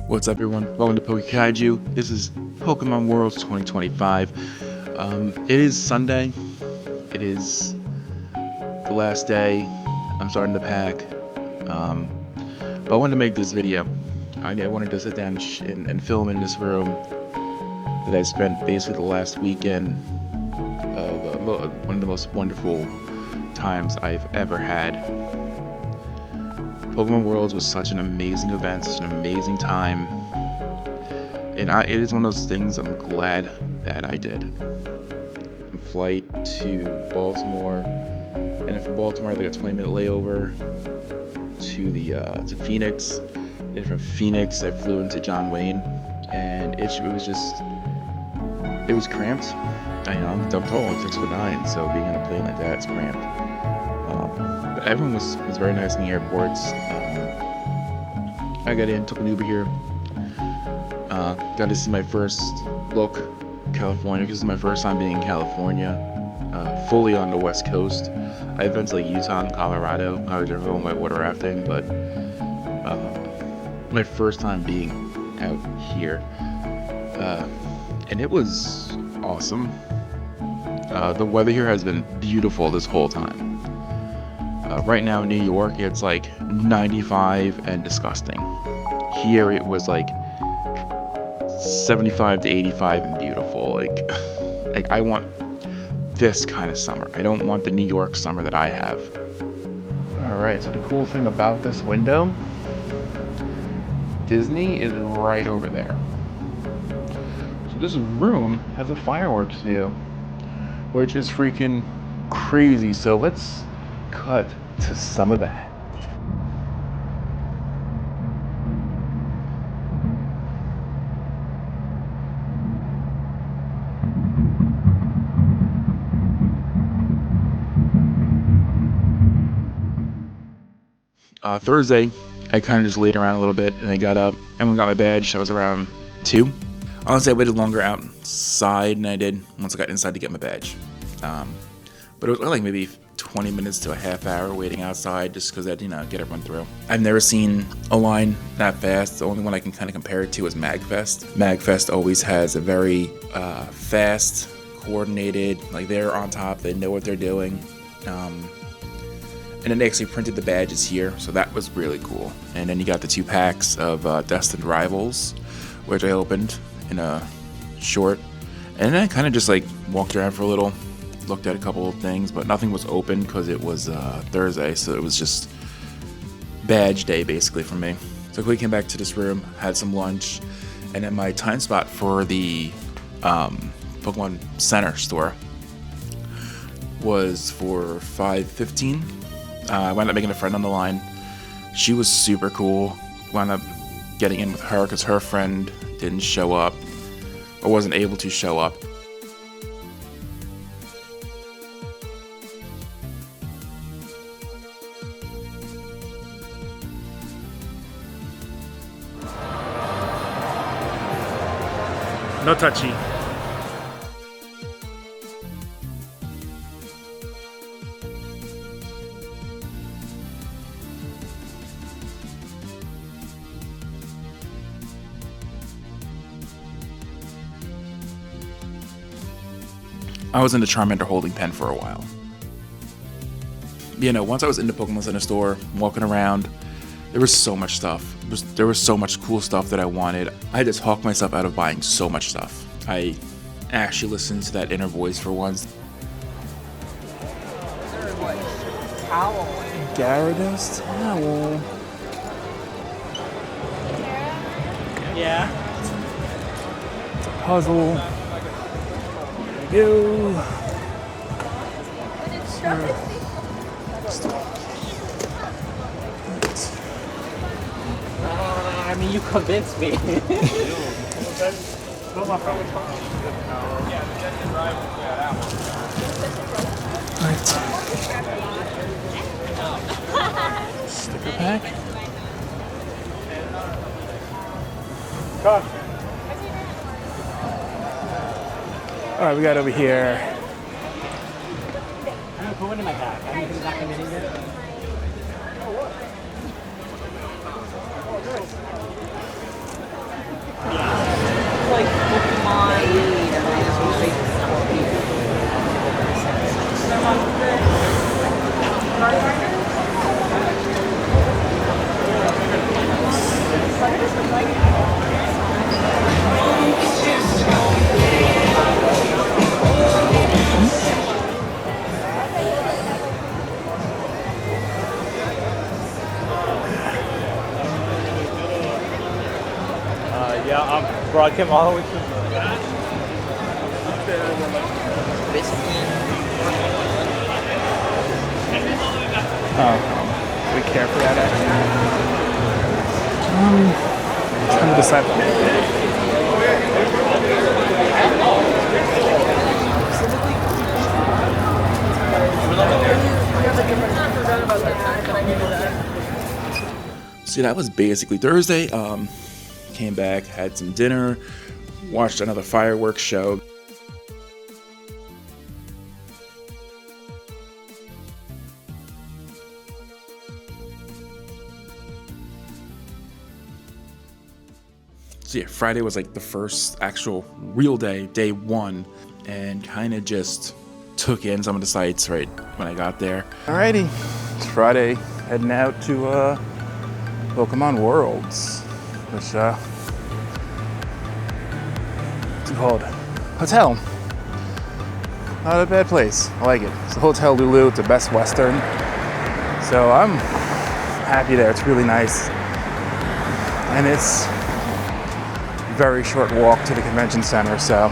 What's up, everyone? Welcome to Kaiju. This is Pokemon Worlds 2025. It is Sunday. It is the last day. I'm starting to pack. But I wanted to make this video. I wanted to sit down and film in this room that I spent basically the last weekend of one of the most wonderful times I've ever had. Pokemon Worlds was such an amazing event, such an amazing time, and it is one of those things I'm glad that I did. From flight to Baltimore, and then from Baltimore I took a 20-minute layover to Phoenix. Then from Phoenix I flew into John Wayne, and it was cramped. I'm tall, I'm 6'9", so being on a plane like that is cramped. But everyone was very nice in the airports. I got in, took an Uber here. Got to see my first look California, because this is my first time being in California, fully on the West Coast. I've been to like Utah and Colorado. I was going by water rafting, but my first time being out here, and it was awesome. The weather here has been beautiful this whole time. Right now in New York, it's like 95 and disgusting. Here it was like 75 to 85 and beautiful. Like I want this kind of summer. I don't want the New York summer that I have. Alright, so the cool thing about this window, Disney is right over there. So this room has a fireworks view, which is freaking crazy. So let's cut to some of that. Thursday, I kind of just laid around a little bit, and I got up and we got my badge. That was around 2. Honestly, I waited longer outside than I did once I got inside to get my badge. But it was like maybe 20 minutes to a half hour waiting outside just because I didn't get everyone through. I've never seen a line that fast. The only one I can kind of compare it to is MagFest. MagFest always has a very fast, coordinated, like they're on top, they know what they're doing. And then they actually printed the badges here, so that was really cool. And then you got the 2 packs of Destined Rivals, which I opened in a short. And then I kind of just like walked around for a little, looked at a couple of things, but nothing was open because it was Thursday, so it was just badge day basically for me. So I quickly came back to this room, had some lunch, and then my time spot for the Pokemon Center store was for 5:15. I wound up making a friend on the line. She was super cool. Wound up getting in with her because her friend didn't show up or wasn't able to show up. No touchy. I was in the Charmander holding pen for a while. Once I was in the Pokemon Center store, walking around, there was so much stuff. There was so much cool stuff that I wanted. I had to talk myself out of buying so much stuff. I actually listened to that inner voice for once. Towel. Gyarados towel. Yeah. Puzzle. There you go. I mean, you convinced me. Alright. Sticker pack. Alright, we got over here. I'm gonna put one in my bag. Anything's not committing yet? Yeah, I'm broadcasting all the way to We care for that actually. Trying to decide. See, that was basically Thursday. Came back, had some dinner, watched another fireworks show. So yeah, Friday was like the first actual real day, day one, and kind of just took in some of the sights right when I got there. Alrighty, it's Friday, heading out to Pokemon Worlds, which what's it called? Hotel. Not a bad place. I like it. It's a Hotel Lulu. It's a Best Western. So I'm happy there. It's really nice, and it's a very short walk to the convention center. So,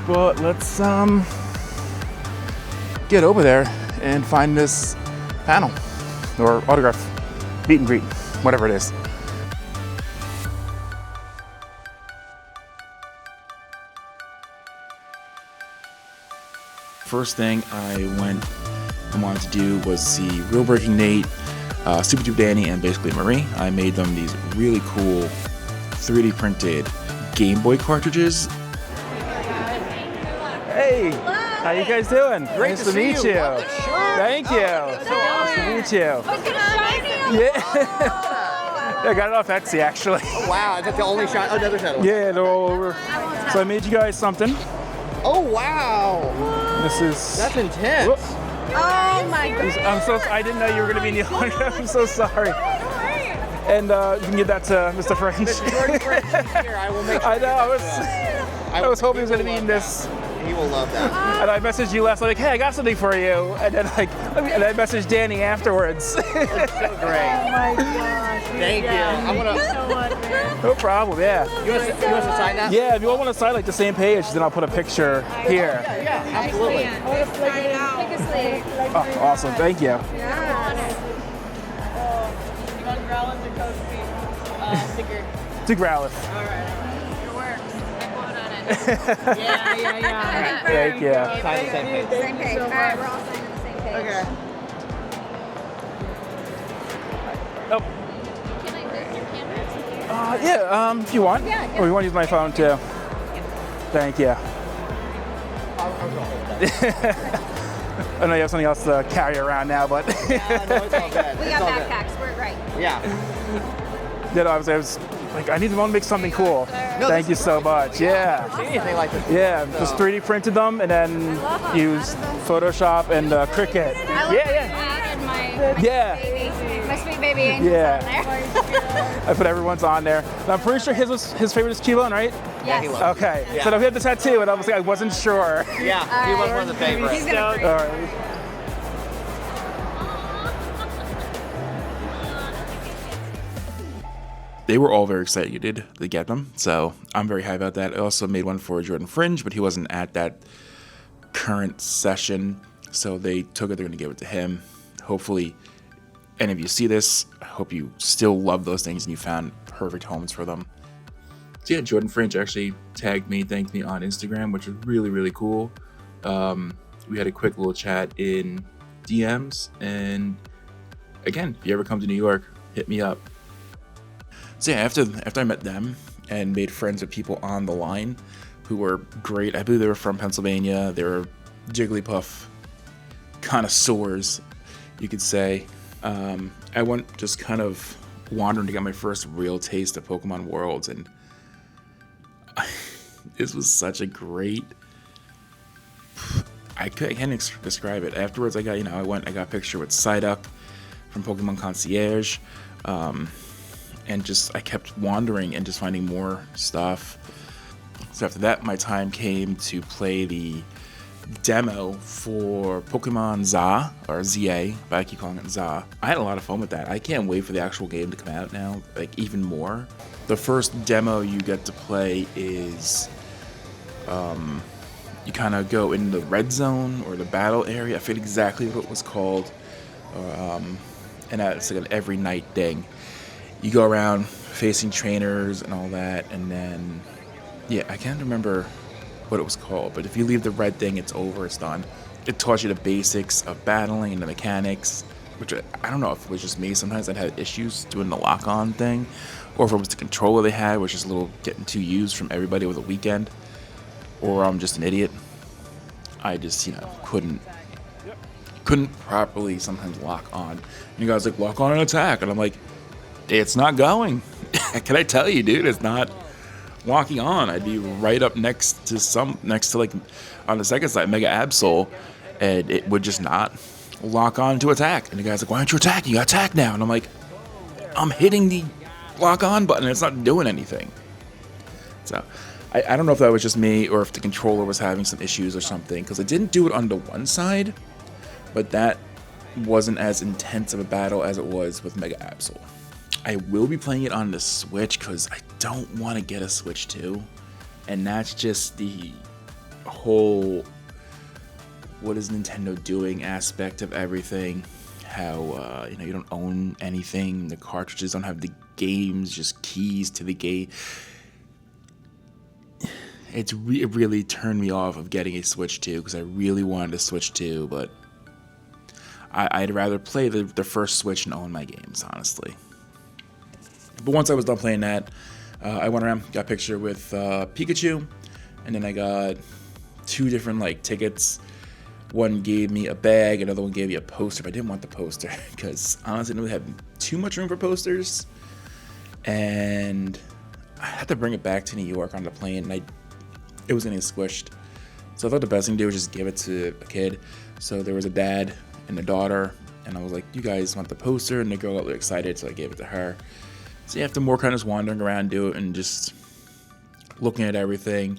but let's get over there and find this panel or autograph, meet and greet, whatever it is. First thing I wanted to do was see Real Breaking Nate, Super Dupe Danny, and basically Marie. I made them these really cool 3D printed Game Boy cartridges. Hey, how you guys doing? Great nice to meet see you. you. Love the shirt. Thank you. Nice to meet you. Yeah, I got it off Etsy actually. Oh, wow, is that the only shot? Oh, another shot. Yeah, they're all over. So I made you guys something. Oh, wow. This is. That's intense. Whoop. Oh my god. I didn't know you were going to be in the autograph. I'm so sorry. And you can give that to Mr. French. Mr. Jordan French is here. I will make sure. I know. I was hoping he was going to be love in this. that. He will love that. And I messaged you last night, like, hey, I got something for you. And then and I messaged Danny afterwards. It's so great. Oh my gosh. Thank you. I'm gonna. So much, man. No problem. Yeah. You want to sign that? Yeah. If you all want to sign like the same page, then I'll put a picture here. Yeah, absolutely. Oh, awesome. Thank you. To Growlithe. Yeah. Thank you. Sign the same page. Same page. All right, we're all signing on the same page. Okay. Oh. Yeah. If you want. Yeah. Or you want to use my phone too. Thank you. I know you have something else to carry around now, but Yeah, no, it's all good. We It's got all good. backpacks. We're great. Yeah. you know, I was like, I want to make something cool. No, Thank this you is so much. Yeah. See anything like this? Yeah, So- just 3D printed them and then used Photoshop and Cricut. I love Yeah, that yeah. you added my Yeah. baby, my sweet baby angels Yeah. on there. I put everyone's on there. And I'm pretty sure his favorite is Keybone, right? Yeah, he Yes. loves Okay. Yeah. So now we have the tattoo, and I wasn't sure. Yeah, he was one of the favorites. He's gonna All right. They were all very excited to get them, so I'm very happy about that. I also made one for Jordan Fringe, but he wasn't at that current session, so they took it. They're going to give it to him. Hopefully, any of you see this, I hope you still love those things and you found perfect homes for them. So yeah, Jordan Fringe actually tagged me, thanked me on Instagram, which was really, really cool. We had a quick little chat in DMs, and again, if you ever come to New York, hit me up. So yeah, after I met them and made friends with people on the line who were great. I believe they were from Pennsylvania. They were Jigglypuff connoisseurs, you could say. I went just kind of wandering to get my first real taste of Pokemon Worlds, and this was such a great... I can't describe it. Afterwards, I got I got a picture with Psyduck from Pokemon Concierge, and just I kept wandering and just finding more stuff. So after that, my time came to play the demo for Pokemon ZA, or ZA, but I keep calling it ZA. I had a lot of fun with that. I can't wait for the actual game to come out now, like even more. The first demo you get to play is you kind of go in the red zone or the battle area. I forget exactly what it was called, and it's like an every night thing. You go around facing trainers and all that, and then yeah, I can't remember what it was called, but if you leave the red thing, it's over, it's done. It taught you the basics of battling and the mechanics, which I don't know if it was just me. Sometimes I'd have issues doing the lock-on thing, or if it was the controller they had, which is a little getting too used from everybody over the weekend, or I'm just an idiot. I just, couldn't properly sometimes lock on. And you guys like, lock on and attack, and I'm like, it's not going. Can I tell you, dude? It's not walking on. I'd be right up next to like on the second side, Mega Absol, and it would just not lock on to attack. And the guy's like, why aren't you attacking? You got attack now. And I'm like, I'm hitting the lock on button and it's not doing anything. So I don't know if that was just me or if the controller was having some issues or something, because it didn't do it on the one side, but that wasn't as intense of a battle as it was with Mega Absol. I will be playing it on the Switch because I don't want to get a Switch 2. And that's just the whole what is Nintendo doing aspect of everything. How, you don't own anything. The cartridges don't have the games, just keys to the game. It really turned me off of getting a Switch 2 because I really wanted a Switch 2, but I'd rather play the first Switch and own my games, honestly. But once I was done playing that, I went around, got a picture with Pikachu, and then I got 2 different tickets. One gave me a bag, another one gave me a poster, but I didn't want the poster because honestly I didn't really have too much room for posters, and I had to bring it back to New York on the plane, and it was gonna get squished. So I thought the best thing to do was just give it to a kid. So there was a dad and a daughter, and I was like, you guys want the poster? And the girl got really excited, so I gave it to her. So you have to more kind of just wandering around, do it, and just looking at everything,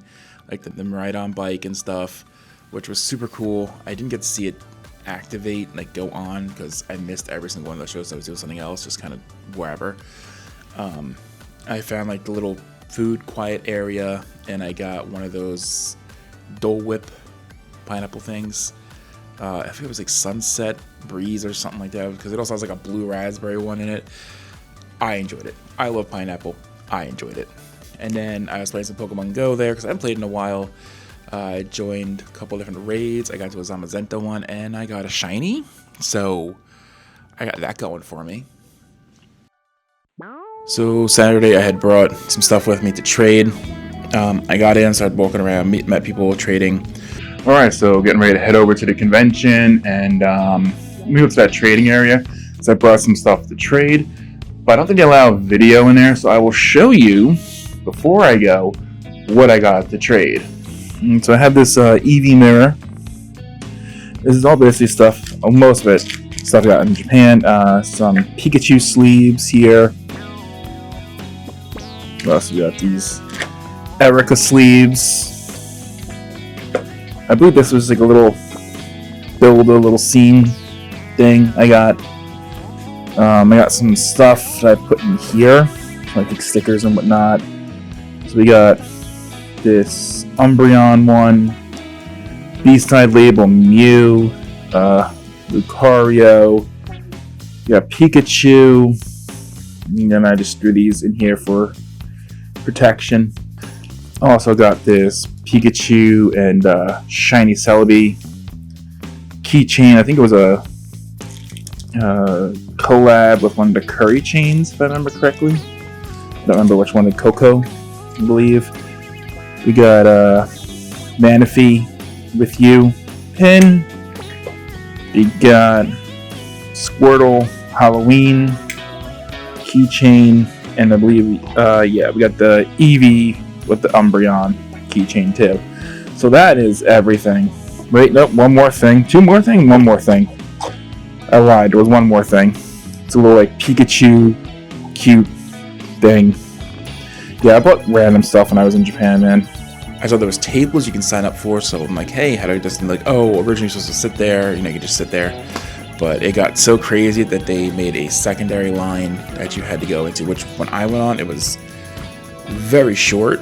like the Miraidon bike and stuff, which was super cool. I didn't get to see it activate, go on, because I missed every single one of those shows. So I was doing something else, just kind of wherever. I found the little food quiet area, and I got one of those Dole Whip pineapple things. I think it was Sunset Breeze or something like that, because it also has a blue raspberry one in it. I enjoyed it. I love pineapple. I enjoyed it. And then I was playing some Pokemon Go there because I haven't played in a while. I joined a couple different raids. I got to a Zamazenta one, and I got a shiny. So I got that going for me. So Saturday I had brought some stuff with me to trade. I got in, started walking around, met people trading. All right, so getting ready to head over to the convention and move to that trading area. So I brought some stuff to trade, but I don't think they allow video in there. So I will show you before I go what I got to trade. And so I have this EV mirror. This is all basically stuff, most of it, stuff I got in Japan. Some Pikachu sleeves here. What else we got? These Erica sleeves. I believe this was a little build a little scene thing I got. I got some stuff that I put in here, like stickers and whatnot. So we got this Umbreon one, B-side label Mew, Lucario, we got Pikachu, and then I just threw these in here for protection. Also got this Pikachu and Shiny Celebi keychain. I think it was a collab with one of the Curry chains, if I remember correctly. I don't remember which one, the Coco, I believe. We got Manaphy with you pin. We got Squirtle Halloween keychain, and I believe we got the Eevee with the Umbreon keychain too. So that is everything Wait, nope, one more thing. Two more thing? One more thing. I lied, there was one more thing. It's a little like Pikachu cute thing. Yeah, I bought random stuff when I was in Japan, man. I saw there was tables you can sign up for, so I'm like, hey, how do I just like, oh, originally you're supposed to sit there, you just sit there. But it got so crazy that they made a secondary line that you had to go into, which when I went on, it was very short,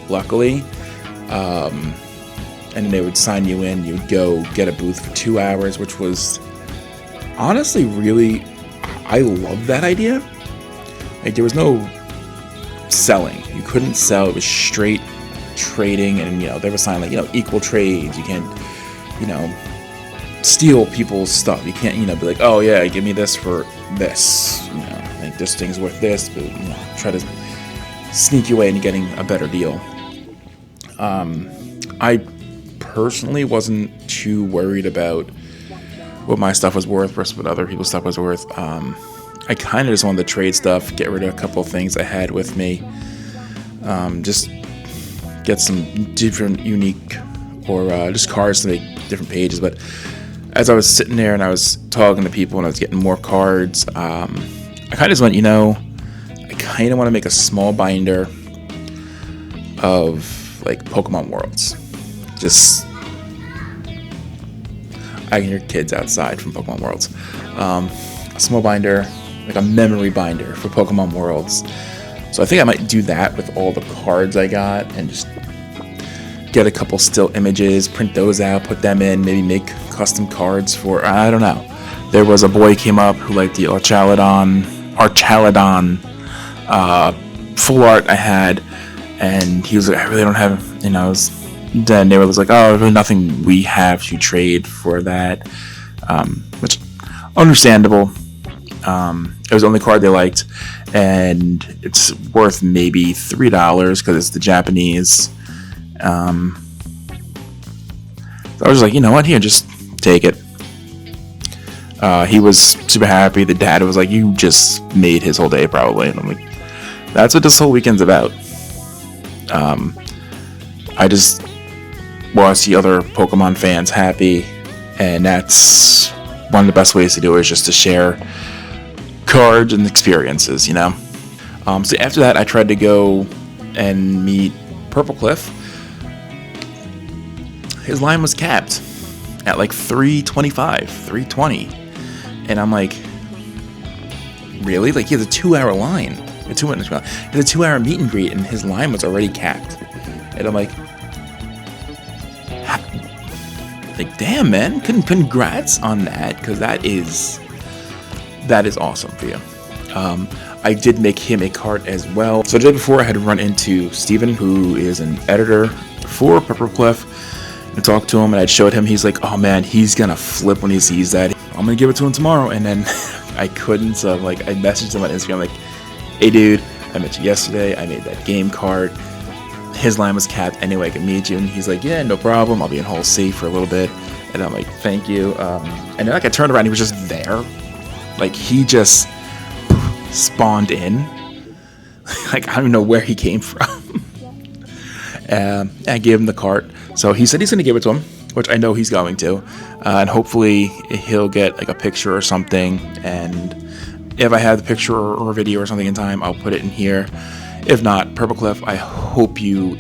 luckily. And then they would sign you in, you would go get a booth for 2 hours, which was honestly really, I love that idea. Like, there was no selling. You couldn't sell, it was straight trading, and they were signing like, equal trades. You can't, steal people's stuff. You can't, be like, oh yeah, give me this for this, like this thing's worth this, but try to sneak your way into getting a better deal. I personally wasn't too worried about what my stuff was worth versus what other people's stuff was worth. I kind of just wanted to trade stuff, get rid of a couple of things I had with me, just get some different, unique, or just cards to make different pages. But as I was sitting there and I was talking to people and I was getting more cards, I kind of just went, I kind of want to make a small binder of like Pokemon Worlds. Just, I can hear kids outside from Pokemon Worlds. A small binder, like a memory binder for Pokemon Worlds. So I think I might do that with all the cards I got and just get a couple still images, print those out, put them in, maybe make custom cards for, I don't know. There was a boy came up who liked the Archaladon full art I had, and he was like, I really don't have, then they were like, oh, there's really nothing we have to trade for that, which, understandable. It was the only card they liked, and it's worth maybe $3 because it's the Japanese. So I was like, you know what, here, just take it. He was super happy. The dad was like, you just made his whole day probably. And I'm like, that's what this whole weekend's about. I just want to see other Pokemon fans happy, and that's one of the best ways to do it, is just to share cards and experiences, So after that, I tried to go and meet Purple Cliff. His line was capped at like 325, 320. And I'm like, really? Like, he has a 2-hour line. He has a 2-hour meet and greet, and his line was already capped. And I'm like, damn, man, congrats on that, because that is awesome for you. I did make him a card as well. So the day before, I had to run into Steven, who is an editor for Purple Cliff, and talk to him, and I showed him. He's like, oh man, he's gonna flip when he sees that. I'm gonna give it to him tomorrow. And then I couldn't, so I messaged him on Instagram like, hey dude, I met you yesterday, I made that game card, his line was capped anyway, I can meet you. And he's like, yeah, no problem, I'll be in Hall C for a little bit. And I'm like, thank you. And then I turned around, he was just there. Like, he just spawned in. Like, I don't even know where he came from. I gave him the cart. So he said he's going to give it to him, which I know he's going to. And hopefully he'll get like a picture or something. And if I have the picture or video or something in time, I'll put it in here. If not, Purple Cliff, I hope you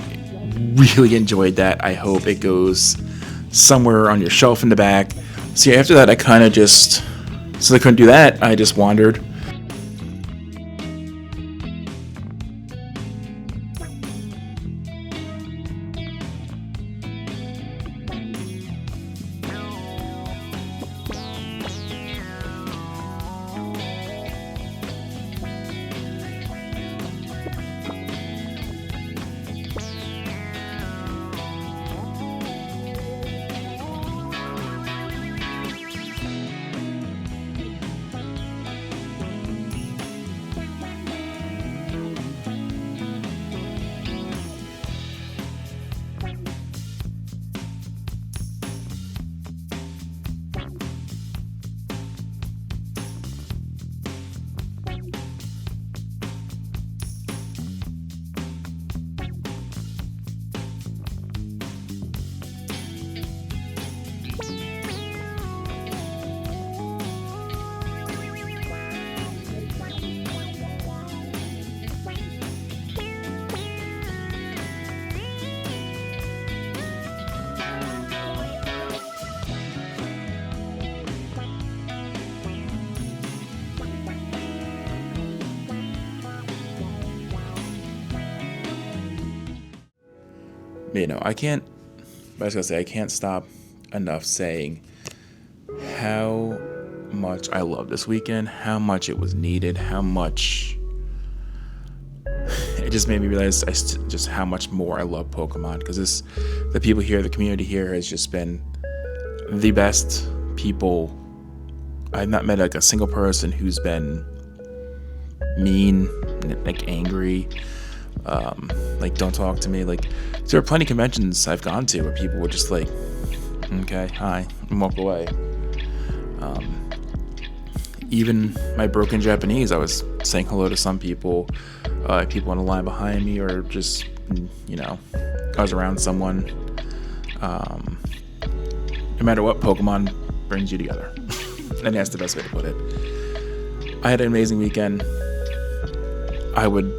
really enjoyed that. I hope it goes somewhere on your shelf in the back. See, after that, I kind of just, since I couldn't do that, I just wandered. I can't. I was gonna say I can't stop enough saying how much I love this weekend, how much it was needed, how much it just made me realize just how much more I love Pokemon, because the people here, the community here has just been the best people. I've not met like a single person who's been mean, like angry, like don't talk to me. Like there are plenty of conventions I've gone to where people were just like, okay, hi, and walk away. Even my broken Japanese, I was saying hello to some people, people on the line behind me, or just, I was around someone. No matter what, Pokemon brings you together. And that's the best way to put it. I had an amazing weekend. I would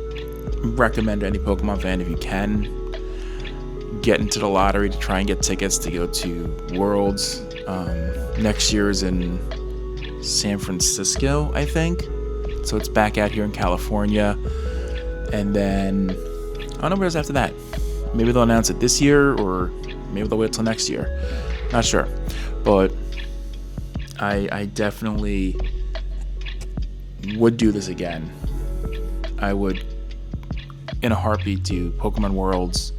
recommend to any Pokemon fan, if you can, get into the lottery to try and get tickets to go to Worlds. Next year's in San Francisco, I think. So it's back out here in California. And then I don't know where's after that. Maybe they'll announce it this year, or maybe they'll wait till next year. Not sure. But I definitely would do this again. I would, in a heartbeat, do Pokemon Worlds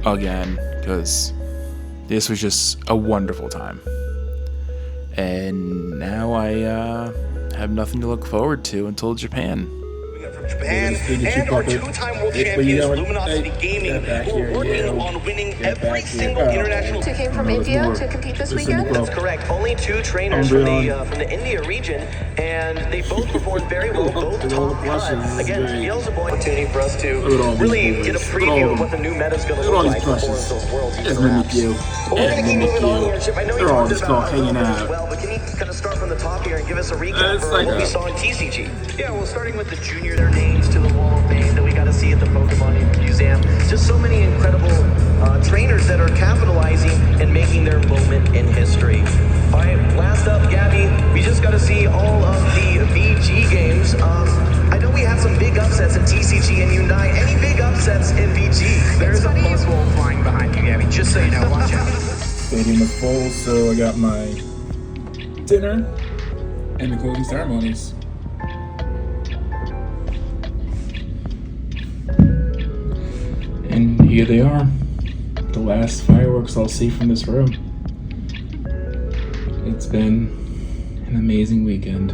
again, because this was just a wonderful time. And now I have nothing to look forward to until Japan. Japan, and our two-time world champions, Luminosity Gaming, who are working on winning every single international. Who came from India to compete this weekend? That's correct. Only 2 trainers from the India region, and they both performed very well, both top cut. Again, Beelzebub, opportunity for us to really get a preview of what the new meta is going to look like before those world teams are out. But we're going to keep moving on here, Chip. I know you talked about it as well, but can you kind of start from the top here and give us a recap of what we saw in TCG? Yeah, well, starting with the junior, their names to the wall of fame that we got to see at the Pokemon Museum. Just so many incredible trainers that are capitalizing and making their moment in history. All right, last up, Gabby, we just got to see all of the VG games. I know we had some big upsets in TCG and Unite. Any big upsets in VG? There's a buzzwole flying behind you, Gabby, just so you know, watch out. Stadium is full, so I got my dinner and the closing ceremonies. And here they are, the last fireworks I'll see from this room. It's been an amazing weekend.